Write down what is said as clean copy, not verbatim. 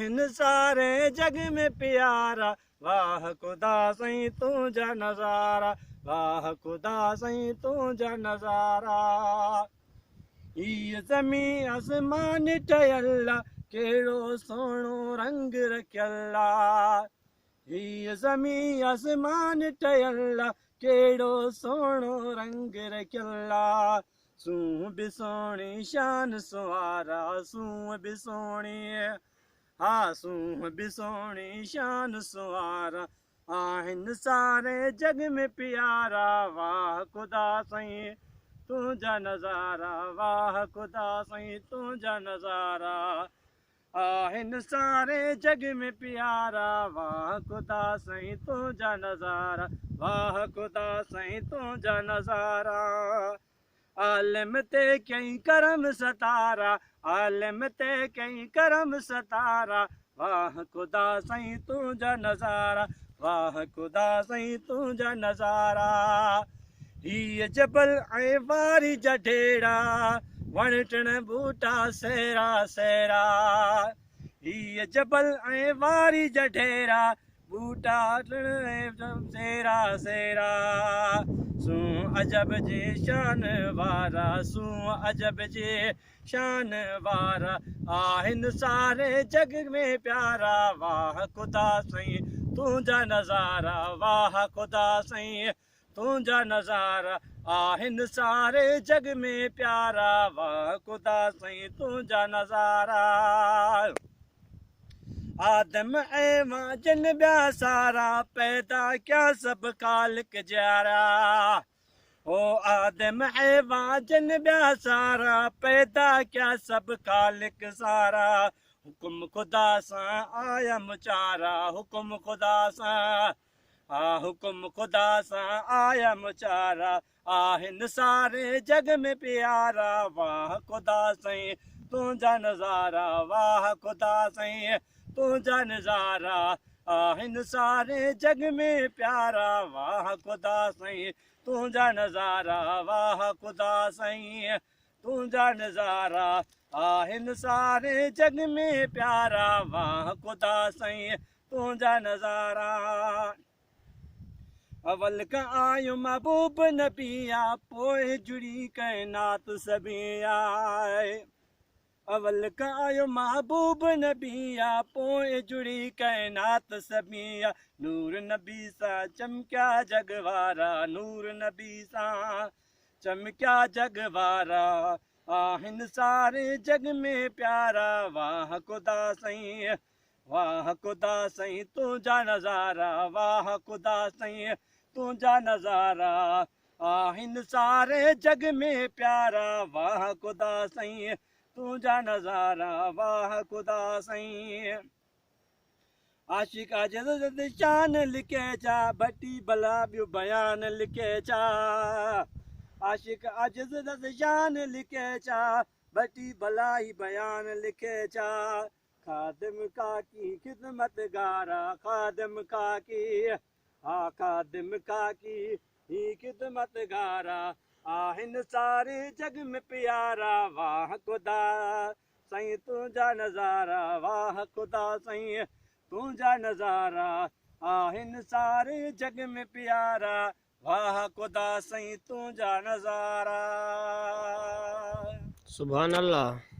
आहिन सारे जग में प्यारा, वाह खुदा सईं तुझा नज़ारा, वाह खुदा सईं तुझा नज़ारा। हीअ ज़मीं आसमान ठहियल, कहिड़ो सोणो रंग रखियल। हीअ ज़मीं आसमान ठहियल, कहिड़ो सोणो रंग रखियल। सूंहं बि सोणी शान सुवारा, सूंहं बि सोणी, हा सूंहं बि सोणी शान सुवारा। आहिन सारे जग में प्यारा, वाह खुदा सईं तुझा नज़ारा, वाह खुदा सईं तुझा नज़ारा। आहिन सारे जग में प्यारा, वाह खुदा सईं तुझा नज़ारा, वाह खुदा सईं तुझा नज़ारा। आलम ते कई करम सतारा, आलम ते कई करम सतारा, वाह खुदा सईं तुझा नज़ारा, वाह खुदा सईं तुझा नज़ारा। हीअ जबल ऐं वारी जा ढेड़ा, वण टिण बूटा सेरा सेरा। हीअ जबल ऐं वारी जा ढेरा, बूटा टिण सेरा सेरा। सूं अजब जे शान वारा, सूं अजब जे शान वारा। आहिन सारे जग में प्यारा, वाह खुदा सईं तुझा नज़ारा, वाह खुदा सईं तुझा नज़ारा। आहिन सारे जग में प्यारा, वाह खुदा सईं तुझा नज़ारा। आदम ऐं मां जिन ॿिया सारा, पैदा क्या सब ख़ालिक जहिड़ा। ओ आदम ऐं मां जिन ॿिया सारा, पैदा क्या सब ख़ालिक सारा। हुकुम खुदा सां आया मुचारा, हुकुम खुदा सां, हा हुकुम खुदा सां आया मुचारा। आहिन सारे जग में प्यारा, वाह खुदा सईं तुझा नज़ारा, वाह खुदा सईं तुझा नज़ारा। आहिन सारे जग में प्यारा, वाह खुदा सईं तुझा नज़ारा, वाह खुदा सईं तुझा नज़ारा। आहिन सारे जग में प्यारा, वाह खुदा सईं तुझा नज़ारा। अवल का आयो महबूब नबिया, पोइ जुड़ी कायनात सभिया। अवल का आयो महबूब नबिया, पोइ जुड़ी कायनात सभिया। नूर नबी सां चमकिया जग वारा, नूर नबी सां चमकिया जग वारा। आहिन सारे जग में प्यारा, वाह खुदा सईं, वाह खुदा सईं तुझा नज़ारा, वाह खुदा सईं तुझा नज़ारा। आहिन सारे जग में प्यारा, वाह खुदा सईं तुझा नज़ारा, वाह खुदा सईं। आशिक अजद शान लिखे जा, भटी भला ॿियो बयान लिखे जा। आशिक अजद शान लिखे जा, भटी भला ही बयान लिखे जा। खादिम का की खिदमत गारा, खादिम का की, हा खादिम का की ही खिदमत गारा। आहिन सारे जग में प्यारा, वाह खुदा सईं तुझा नज़ारा, वाह खुदा सईं तुझा नज़ारा। आहिन सारे जग में प्यारा, वाह खुदा सईं तुझा नज़ारा। सुभान अल्लाह।